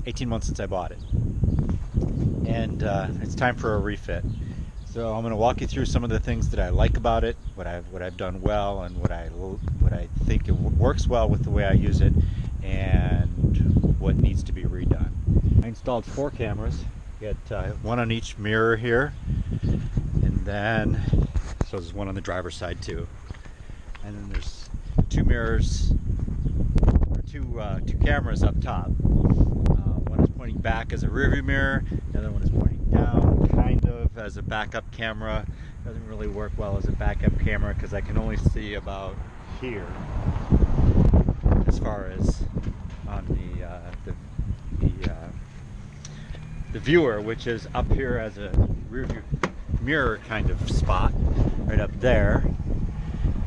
18 months since I bought it, and it's time for a refit. So I'm going to walk you through some of the things that I like about it, what I've done well, and what I think it works well with the way I use it, and what needs to be redone. I installed 4 cameras. You got one on each mirror here, and then so there's one on the driver's side too, and then there's 2 mirrors, or two cameras up top. One is pointing back as a rearview mirror, the other one is pointing down, kind of as a backup camera. Doesn't really work well as a backup camera because I can only see about here, as far as on the viewer, which is up here as a rearview mirror kind of spot, right up there.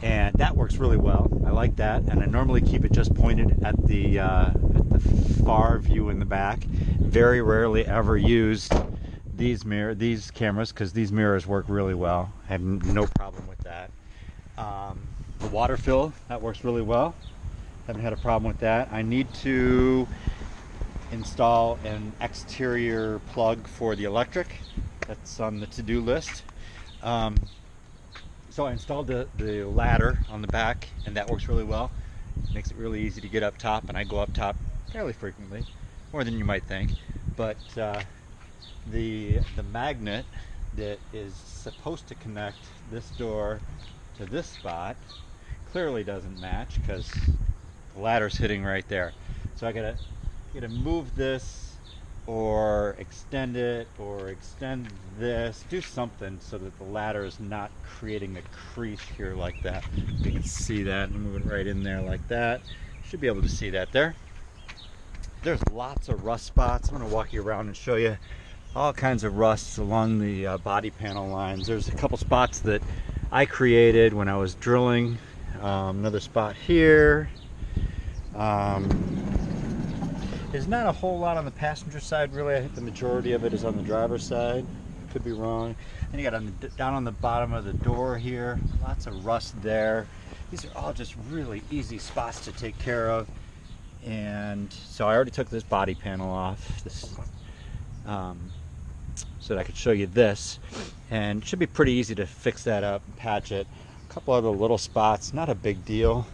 And that works really well. I like that, and I normally keep it just pointed at the far view in the back. Very rarely ever use these cameras because these mirrors work really well. I have no problem with that. The water fill, that works really well. Haven't had a problem with that. I need to install an exterior plug for the electric. That's on the to-do list. So I installed the ladder on the back, and that works really well. It makes it really easy to get up top, and I go up top fairly frequently, more than you might think. But the magnet that is supposed to connect this door to this spot clearly doesn't match because the ladder's hitting right there. So I gotta move this, or extend it, or extend this, do something so that the ladder is not creating a crease here like that. You can see that, and move it right in there like that. Should be able to see that there. There's lots of rust spots. I'm going to walk you around and show you all kinds of rusts along the body panel lines. There's a couple spots that I created when I was drilling. Another spot here. There's not a whole lot on the passenger side, really. I think the majority of it is on the driver's side. Could be wrong. And you got down on the bottom of the door here, lots of rust there. These are all just really easy spots to take care of. And so I already took this body panel off, so that I could show you this. And it should be pretty easy to fix that up and patch it. A couple other little spots, not a big deal.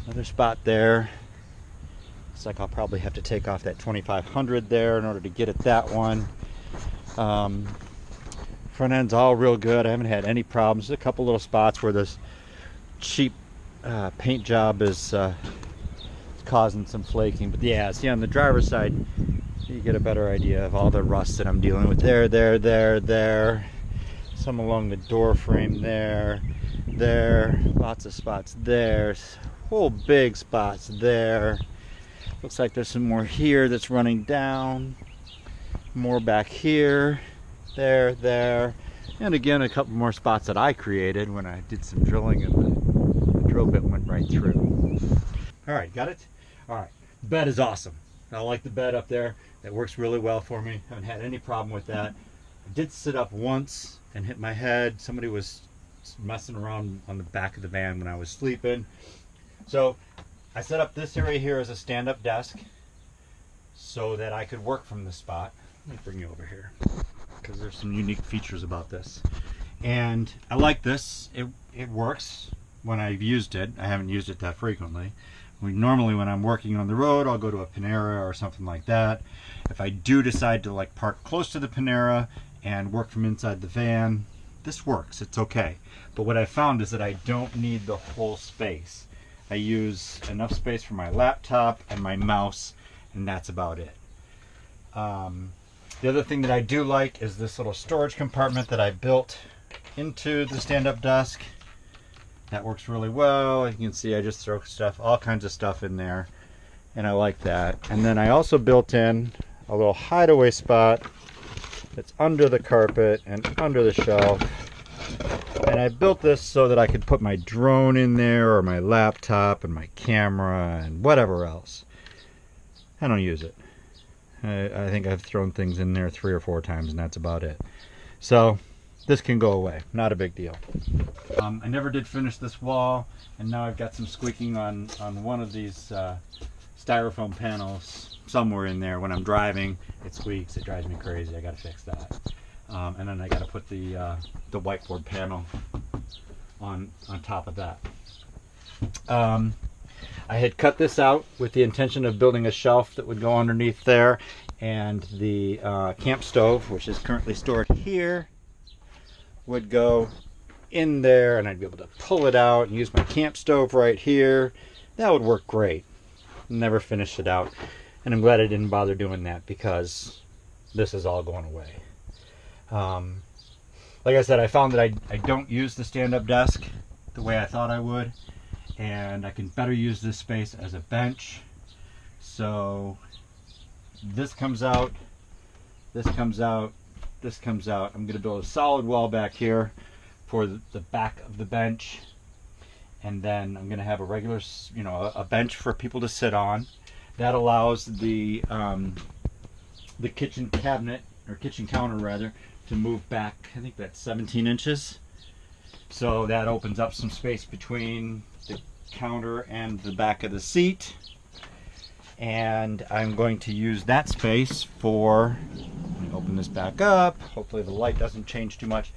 Another spot there. Looks like I'll probably have to take off that 2500 there in order to get at that one. Front end's all real good. I haven't had any problems. There's a couple little spots where this cheap paint job is causing some flaking. But yeah, see on the driver's side, you get a better idea of all the rust that I'm dealing with. There. Some along the door frame there. Lots of spots there. Whole big spots there. Looks like there's some more here that's running down. More back here. There. And again, a couple more spots that I created when I did some drilling, and the drill bit went right through. All right, got it? All right, bed is awesome. I like the bed up there. It works really well for me. Haven't had any problem with that. I did sit up once and hit my head. Somebody was messing around on the back of the van when I was sleeping. So I set up this area here as a stand-up desk so that I could work from this spot. Let me bring you over here because there's some unique features about this. And I like this. It works when I've used it. I haven't used it that frequently. Normally when I'm working on the road, I'll go to a Panera or something like that. If I do decide to like park close to the Panera and work from inside the van, this works. It's okay. But what I found is that I don't need the whole space. I use enough space for my laptop and my mouse, and that's about it. The other thing that I do like is this little storage compartment that I built into the stand-up desk. That works really well. You can see I just throw all kinds of stuff in there, and I like that. And then I also built in a little hideaway spot that's under the carpet and under the shelf. And I built this so that I could put my drone in there, or my laptop and my camera and whatever else. I don't use it. I think I've thrown things in there 3 or 4 times, and that's about it. So this can go away, not a big deal. I never did finish this wall, and now I've got some squeaking on one of these styrofoam panels somewhere in there. When I'm driving, it squeaks. It drives me crazy. I got to fix that. And then I got to put the whiteboard panel on top of that. I had cut this out with the intention of building a shelf that would go underneath there, and the camp stove, which is currently stored here, would go in there, and I'd be able to pull it out and use my camp stove right here. That would work great. Never finished it out, and I'm glad I didn't bother doing that because this is all going away. Like I said, I found that I don't use the stand-up desk the way I thought I would, and I can better use this space as a bench. So this comes out, this comes out, this comes out. I'm going to build a solid wall back here for the back of the bench, and then I'm going to have a regular, a bench for people to sit on. That allows the kitchen cabinet, or kitchen counter rather, to move back. I think that's 17 inches. So that opens up some space between the counter and the back of the seat. And I'm going to use that space for, let me open this back up. Hopefully the light doesn't change too much.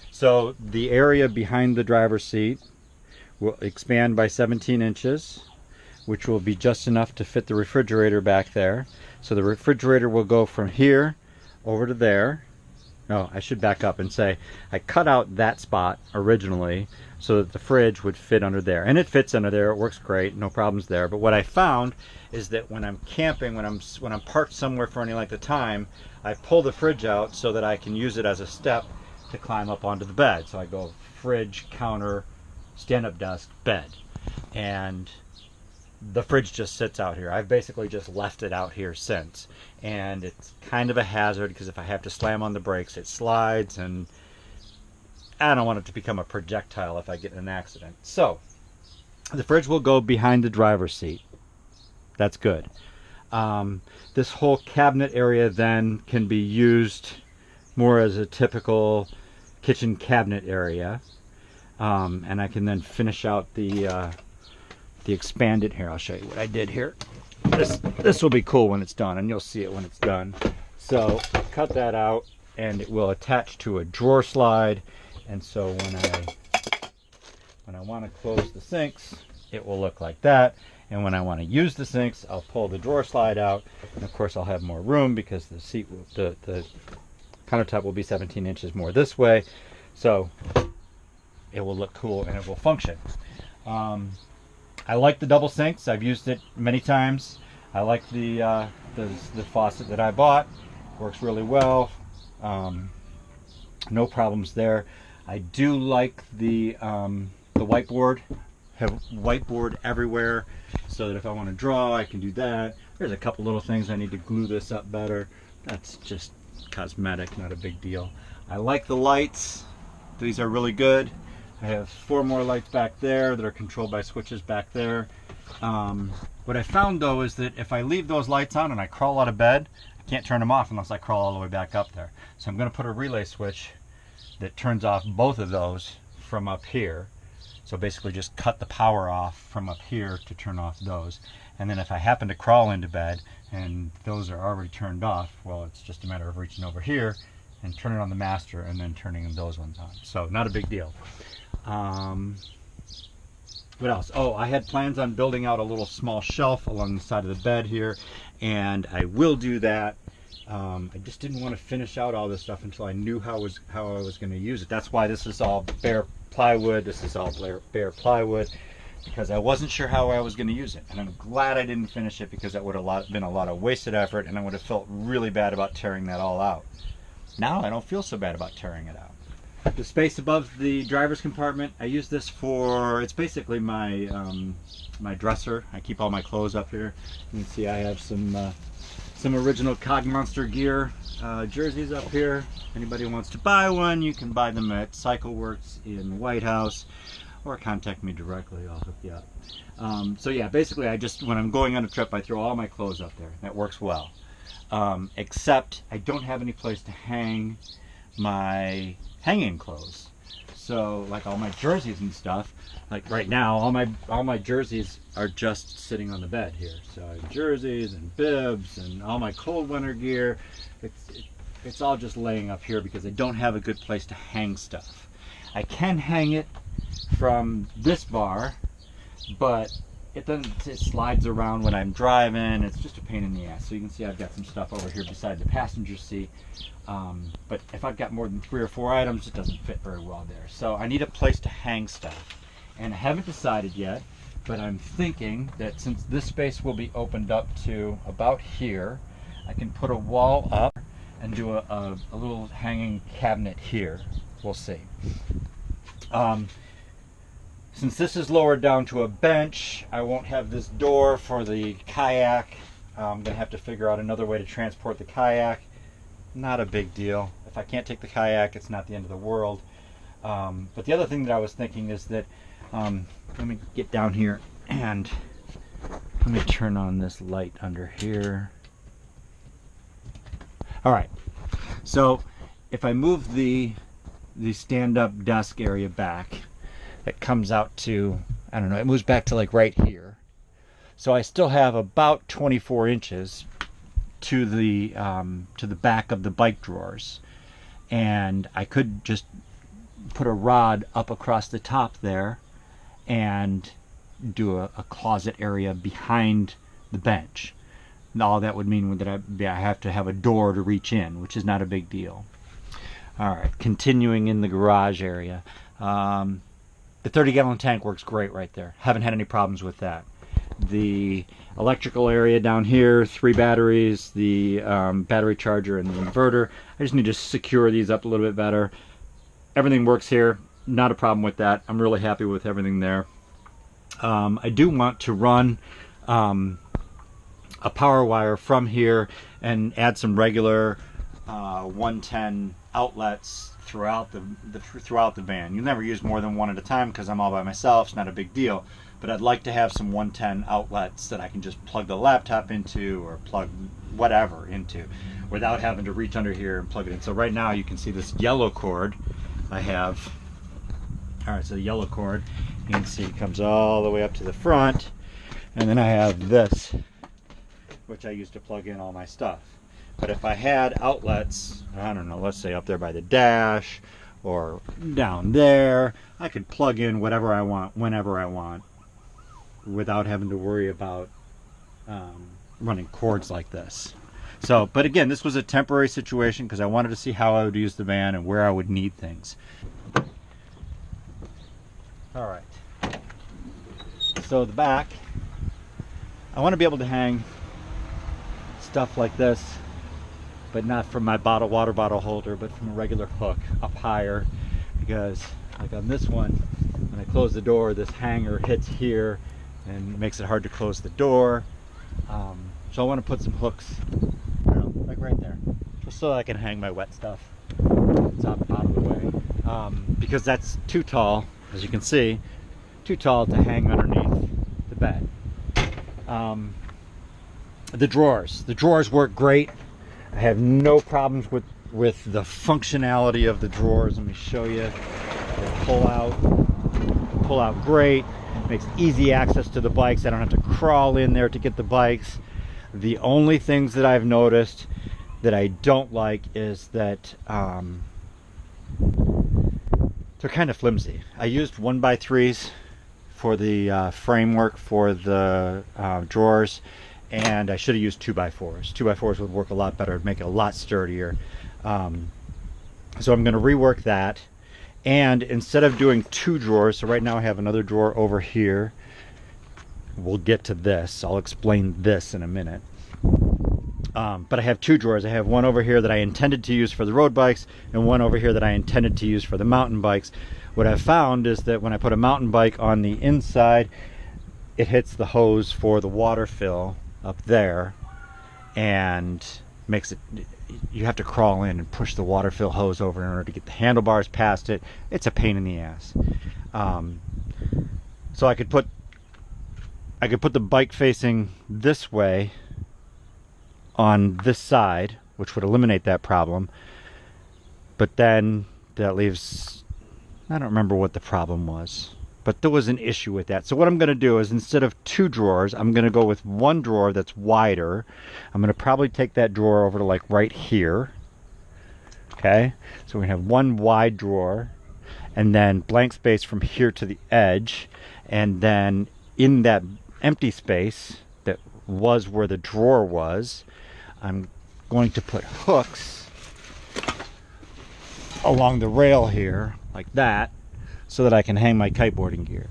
So the area behind the driver's seat will expand by 17 inches, which will be just enough to fit the refrigerator back there. So the refrigerator will go from here over to there. No, I should back up and say I cut out that spot originally so that the fridge would fit under there. And it fits under there. It works great. No problems there. But what I found is that when I'm camping, when I'm parked somewhere for any length of time, I pull the fridge out so that I can use it as a step to climb up onto the bed. So I go fridge, counter, stand-up desk, bed. And the fridge just sits out here. I've basically just left it out here since. And it's kind of a hazard because if I have to slam on the brakes, it slides, and I don't want it to become a projectile if I get in an accident. So the fridge will go behind the driver's seat. That's good. This whole cabinet area then can be used more as a typical kitchen cabinet area. And I can then finish out the expanded here. I'll show you what I did here. This will be cool when it's done, and you'll see it when it's done. So cut that out, and it will attach to a drawer slide. And so when I want to close the sinks, it will look like that. And when I want to use the sinks, I'll pull the drawer slide out, and of course I'll have more room because the seat will, the countertop will be 17 inches more this way. So it will look cool and it will function. I like the double sinks. I've used it many times. I like the faucet that I bought. Works really well. No problems there. I do like the whiteboard. Have whiteboard everywhere so that if I want to draw, I can do that. There's a couple little things I need to glue this up better. That's just cosmetic, not a big deal. I like the lights. These are really good. I have 4 more lights back there that are controlled by switches back there. What I found though is that if I leave those lights on and I crawl out of bed, I can't turn them off unless I crawl all the way back up there. So I'm going to put a relay switch that turns off both of those from up here. So basically just cut the power off from up here to turn off those. And then if I happen to crawl into bed and those are already turned off, well, it's just a matter of reaching over here and turning on the master and then turning those ones on. So not a big deal. What else? Oh, I had plans on building out a little small shelf along the side of the bed here, and I will do that. I just didn't want to finish out all this stuff until I knew how I was going to use it. That's why this is all bare plywood. This is all bare plywood, because I wasn't sure how I was going to use it. And I'm glad I didn't finish it, because that would have been a lot of wasted effort, and I would have felt really bad about tearing that all out. Now I don't feel so bad about tearing it out. The space above the driver's compartment, I use this for, it's basically my my dresser. I keep all my clothes up here. You can see I have some original Cog Monster gear jerseys up here. Anybody who wants to buy one, you can buy them at CycleWorks in White House, or contact me directly. I'll hook you up. So yeah, basically when I'm going on a trip, I throw all my clothes up there. That works well. Except I don't have any place to hang my hanging clothes. So like all my jerseys and stuff, like right now, all my jerseys are just sitting on the bed here. So I have jerseys and bibs and all my cold winter gear. It's all just laying up here because I don't have a good place to hang stuff. I can hang it from this bar, but it slides around when I'm driving. It's just a pain in the ass. So you can see I've got some stuff over here beside the passenger seat. But if I've got more than 3 or 4 items, it doesn't fit very well there. So I need a place to hang stuff. And I haven't decided yet, but I'm thinking that since this space will be opened up to about here, I can put a wall up and do a little hanging cabinet here. We'll see. Since this is lowered down to a bench, I won't have this door for the kayak. I'm going to have to figure out another way to transport the kayak. Not a big deal. If I can't take the kayak, it's not the end of the world. But the other thing that I was thinking is that, let me get down here and let me turn on this light under here. All right. So if I move the stand-up desk area back, it comes out to, I don't know, it moves back to like right here. So I still have about 24 inches to the back of the bike drawers, and I could just put a rod up across the top there and do a closet area behind the bench. And all that would mean that I have to have a door to reach in, which is not a big deal. All right, continuing in the garage area. The 30-gallon tank works great right there. Haven't had any problems with that. The electrical area down here, 3 batteries, the battery charger and the inverter. I just need to secure these up a little bit better. Everything works here. Not a problem with that. I'm really happy with everything there. I do want to run a power wire from here and add some regular 110 outlets throughout the van. You'll never use more than one at a time because I'm all by myself. It's not a big deal. But I'd like to have some 110 outlets that I can just plug the laptop into or plug whatever into without having to reach under here and plug it in. So right now you can see this yellow cord I have. All right, so the yellow cord, you can see it comes all the way up to the front. And then I have this, which I use to plug in all my stuff. But if I had outlets, I don't know, let's say up there by the dash or down there, I could plug in whatever I want, whenever I want, without having to worry about running cords like this. So, but again, this was a temporary situation because I wanted to see how I would use the van and where I would need things. All right. So the back, I want to be able to hang stuff like this, but not from my water bottle holder, but from a regular hook up higher, because like on this one, when I close the door, this hanger hits here and it makes it hard to close the door. So I want to put some hooks, I don't know, like right there, just so I can hang my wet stuff. It's out of the way, because that's too tall, as you can see, too tall to hang underneath the bed. The drawers work great. I have no problems with the functionality of the drawers. Let me show you. They pull out great. Makes easy access to the bikes. I don't have to crawl in there to get the bikes. The only things that I've noticed that I don't like is that they're kind of flimsy. I used 1x3s for the framework for the drawers, and I should have used 2x4s. 2x4s would work a lot better, make it a lot sturdier. So I'm going to rework that. And instead of doing 2 drawers, so right now I have another drawer over here. We'll get to this. I'll explain this in a minute. But I have 2 drawers. I have one over here that I intended to use for the road bikes and one over here that I intended to use for the mountain bikes. What I've found is that when I put a mountain bike on the inside, it hits the hose for the water fill up there and makes it, you have to crawl in and push the water fill hose over in order to get the handlebars past it. It's a pain in the ass. So I could put the bike facing this way on this side, which would eliminate that problem, but then that leaves I don't remember what the problem was, but there was an issue with that. So what I'm going to do is, instead of 2 drawers, I'm going to go with 1 drawer that's wider. I'm going to probably take that drawer over to like right here. Okay, so we have 1 wide drawer, and then blank space from here to the edge, and then in that empty space that was where the drawer was, I'm going to put hooks along the rail here like that, so that I can hang my kiteboarding gear.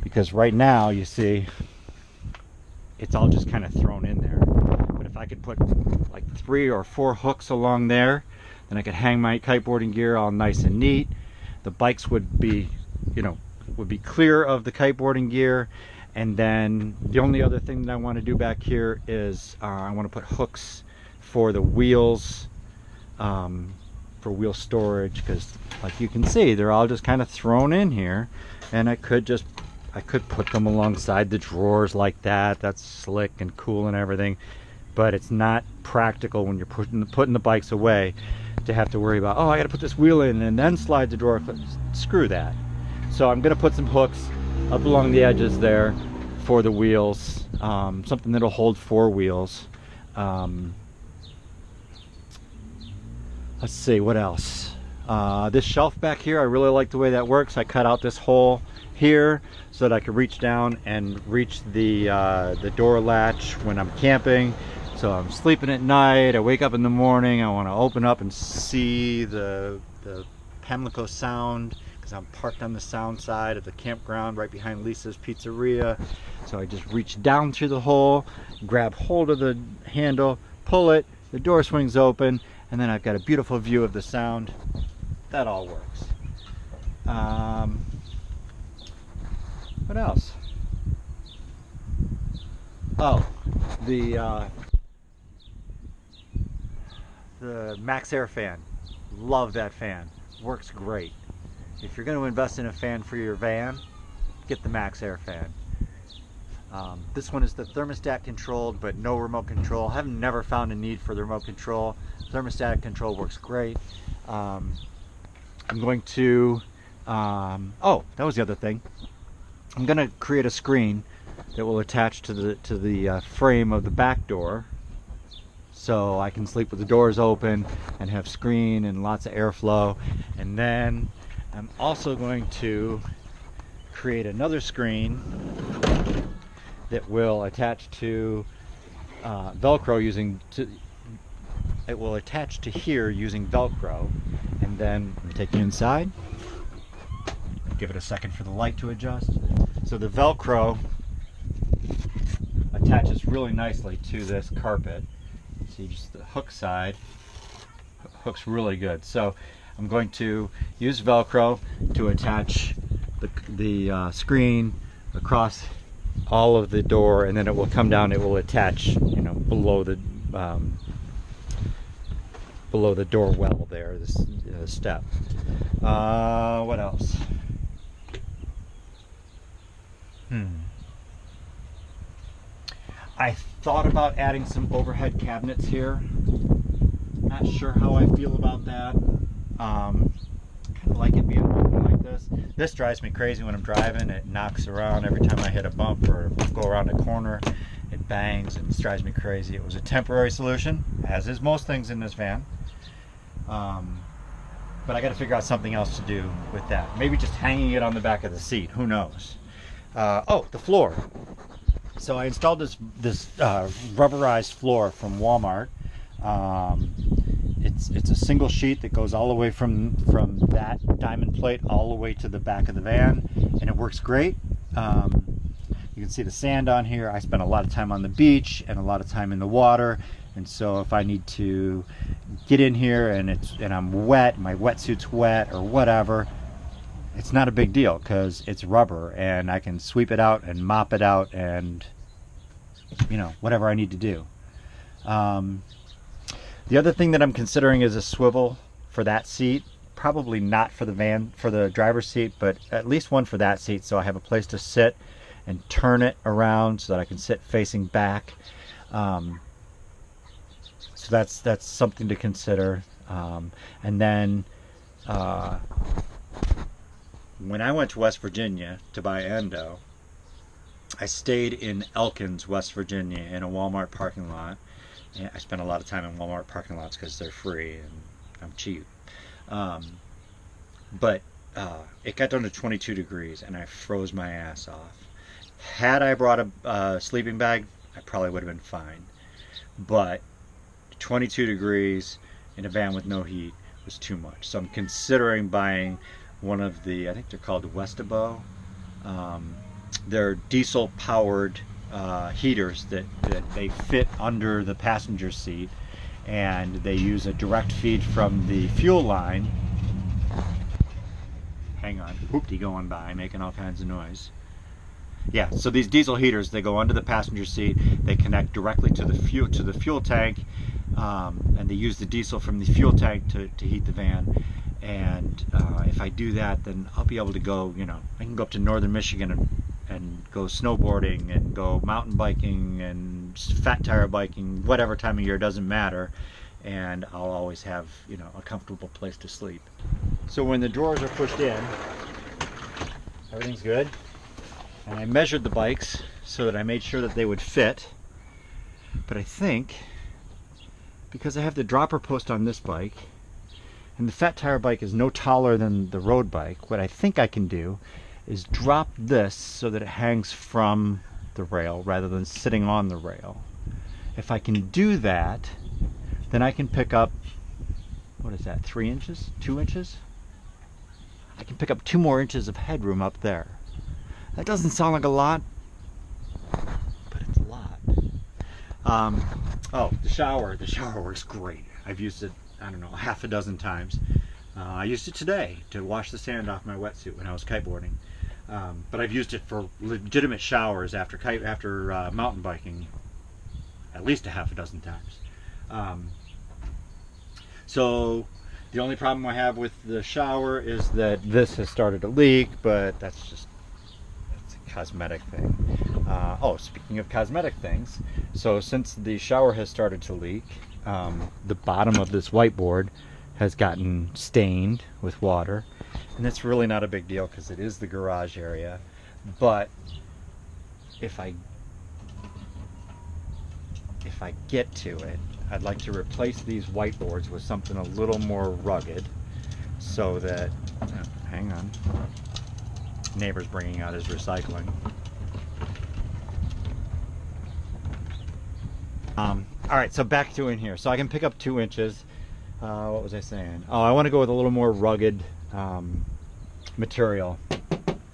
Because right now, you see, it's all just kind of thrown in there. But if I could put like 3 or 4 hooks along there, then I could hang my kiteboarding gear all nice and neat. The bikes would be, would be clear of the kiteboarding gear. And then the only other thing that I want to do back here is I want to put hooks for the wheels, for wheel storage, because like you can see, they're all just kind of thrown in here, and I could put them alongside the drawers like that. That's slick and cool and everything, but it's not practical when you're putting the bikes away to have to worry about, oh, I got to put this wheel in and then slide the drawer. Screw that. So I'm going to put some hooks up along the edges there for the wheels, something that'll hold 4 wheels. Let's see, what else? This shelf back here, I really like the way that works. I cut out this hole here so that I could reach down and reach the door latch when I'm camping. So I'm sleeping at night, I wake up in the morning, I want to open up and see the Pamlico Sound, because I'm parked on the sound side of the campground right behind Lisa's Pizzeria. So I just reach down through the hole, grab hold of the handle, pull it, the door swings open, and then I've got a beautiful view of the sound. That all works. What else? Oh, the Max Air fan. Love that fan. Works great. If you're going to invest in a fan for your van, get the Max Air fan. This one is the thermostat controlled, but no remote control. I've never found a need for the remote control. Thermostat control works great. I'm going to, oh, that was the other thing. I'm going to create a screen that will attach to the frame of the back door, so I can sleep with the doors open and have screen and lots of airflow. And then I'm also going to create another screen that will attach to Velcro it will attach to here using Velcro. And then let me take you inside. Give it a second for the light to adjust. So the Velcro attaches really nicely to this carpet. See, just the hook side hooks really good. So I'm going to use Velcro to attach the screen across all of the door, and then it will come down. It will attach, below the door well there, this step. What else? I thought about adding some overhead cabinets here. Not sure how I feel about that. Kind of like it being open like this. This drives me crazy when I'm driving. It knocks around every time I hit a bump or go around a corner. It bangs and it drives me crazy. It was a temporary solution, as is most things in this van. But I got to figure out something else to do with that. Maybe just hanging it on the back of the seat. Who knows? Oh, the floor. So I installed this rubberized floor from Walmart. It's a single sheet that goes all the way from that diamond plate all the way to the back of the van, and it works great. You can see the sand on here. I spent a lot of time on the beach and a lot of time in the water, and so if I need to get in here and I'm wet, my wetsuit's wet or whatever, it's not a big deal because it's rubber and I can sweep it out and mop it out and whatever I need to do. The other thing that I'm considering is a swivel for that seat. Probably not for the driver's seat, but at least one for that seat, so I have a place to sit and turn it around so that I can sit facing back. So that's something to consider. And then when I went to West Virginia to buy endo, I stayed in Elkins, West Virginia, in a Walmart parking lot. And I spent a lot of time in Walmart parking lots because they're free and I'm cheap. But it got down to 22 degrees and I froze my ass off. Had I brought a sleeping bag, I probably would have been fine. But 22 degrees in a van with no heat was too much. So I'm considering buying one of the, I think they're called Westabo. They're diesel powered heaters that they fit under the passenger seat, and they use a direct feed from the fuel line. Hang on, hoopty going by, making all kinds of noise. Yeah, so these diesel heaters, they go under the passenger seat, they connect directly to the fuel tank, and they use the diesel from the fuel tank to heat the van. And if I do that, then I'll be able to go, you know, I can go up to northern Michigan and go snowboarding and go mountain biking and fat tire biking, whatever time of year, doesn't matter. And I'll always have, you know, a comfortable place to sleep. So when the drawers are pushed in, everything's good. And I measured the bikes so that I made sure that they would fit. But I think, because I have the dropper post on this bike, and the fat tire bike is no taller than the road bike, what I think I can do is drop this so that it hangs from the rail rather than sitting on the rail. If I can do that, then I can pick up, what is that, 3 inches? 2 inches? I can pick up 2 more inches of headroom up there. That doesn't sound like a lot, but it's a lot. Oh, the shower works great. I've used it, I don't know, half a dozen times. I used it today to wash the sand off my wetsuit when I was kiteboarding. But I've used it for legitimate showers after mountain biking at least a half a dozen times. So the only problem I have with the shower is that this has started to leak, but that's a cosmetic thing. Oh, speaking of cosmetic things, so since the shower has started to leak, the bottom of this whiteboard has gotten stained with water, and that's really not a big deal because it is the garage area. But if I get to it, I'd like to replace these whiteboards with something a little more rugged, so that, hang on, neighbor's bringing out his recycling. Alright, so back to in here. So I can pick up 2 inches. What was I saying? Oh, I want to go with a little more rugged material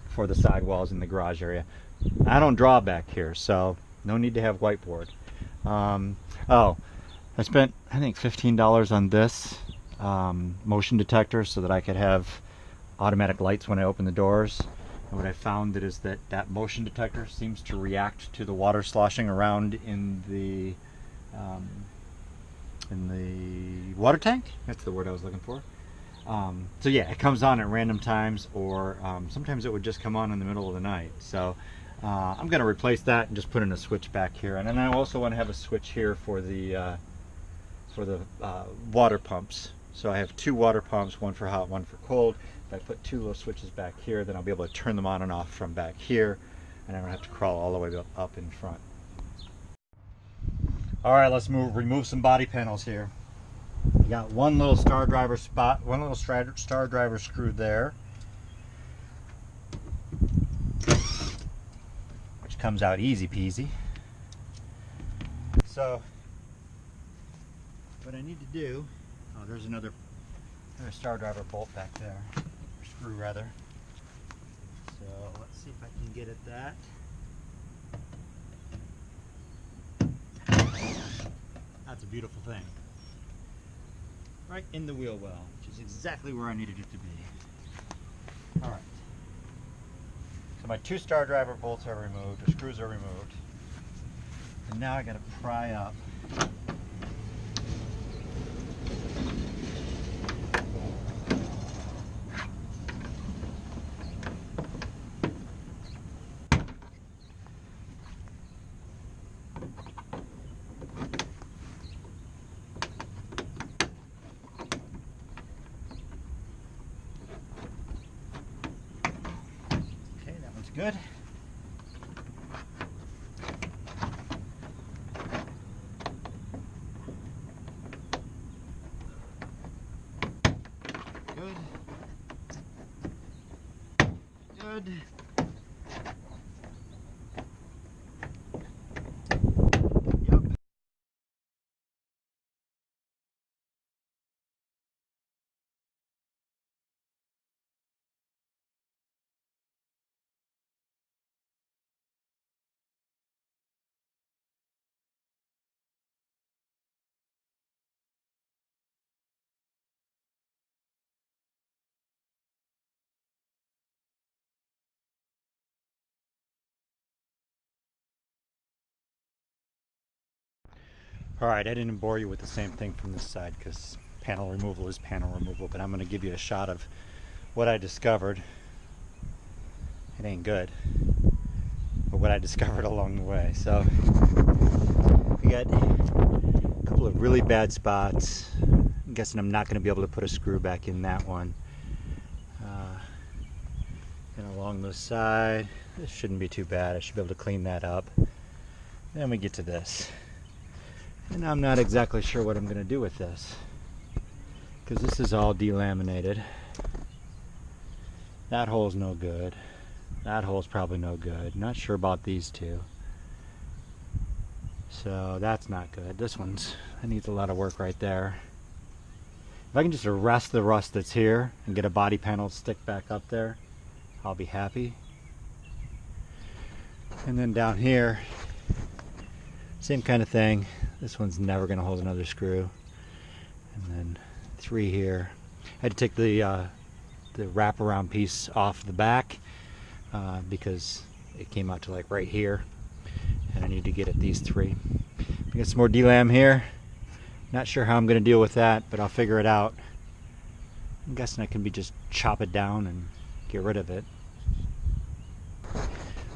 for the sidewalls in the garage area. I don't draw back here, so no need to have whiteboard. Oh, I spent, I think, $15 on this motion detector so that I could have automatic lights when I open the doors. And what I found is that motion detector seems to react to the water sloshing around in the water tank. That's the word I was looking for. So yeah, it comes on at random times, or sometimes it would just come on in the middle of the night. So I'm going to replace that and just put in a switch back here. And then I also want to have a switch here for the water pumps. So I have 2 water pumps, one for hot, one for cold. If I put 2 little switches back here, then I'll be able to turn them on and off from back here, and I don't have to crawl all the way up in front. All right, let's remove some body panels here. You got one little star driver star driver screw there, which comes out easy peasy. So what I need to do, oh, there's another star driver bolt back there, or screw rather. So let's see if I can get at that. That's a beautiful thing. Right in the wheel well, which is exactly where I needed it to be. All right. So my 2 star driver bolts are removed, the screws are removed. And now I got to pry up Good. Good. Good. Yep. Alright, I didn't bore you with the same thing from this side because panel removal is panel removal, but I'm going to give you a shot of what I discovered. It ain't good, but what I discovered along the way. So, we got a couple of really bad spots. I'm guessing I'm not going to be able to put a screw back in that one. And along the side, this shouldn't be too bad. I should be able to clean that up. Then we get to this. And I'm not exactly sure what I'm going to do with this, because this is all delaminated. That hole's no good. That hole's probably no good. Not sure about these two. So that's not good. This one's, that needs a lot of work right there. If I can just arrest the rust that's here and get a body panel to stick back up there, I'll be happy. And then down here, same kind of thing. This one's never going to hold another screw. And then 3 here. I had to take the wraparound piece off the back because it came out to like right here. And I need to get at these 3. We got some more delam here. Not sure how I'm going to deal with that, but I'll figure it out. I'm guessing I can just chop it down and get rid of it.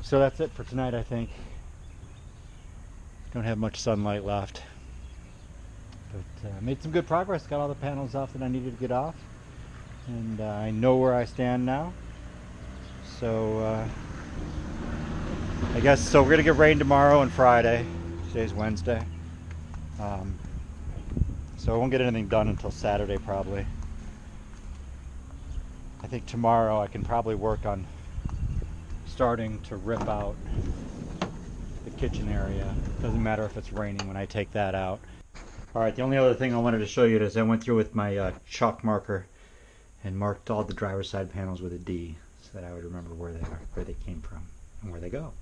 So that's it for tonight, I think. Don't have much sunlight left, but made some good progress. Got all the panels off that I needed to get off, and I know where I stand now. So I guess so. We're gonna get rain tomorrow and Friday. Today's Wednesday, so I won't get anything done until Saturday probably. I think tomorrow I can probably work on starting to rip out the kitchen area. Doesn't matter if it's raining when I take that out. Alright, the only other thing I wanted to show you is I went through with my chalk marker and marked all the driver's side panels with a D so that I would remember where they are, where they came from, and where they go.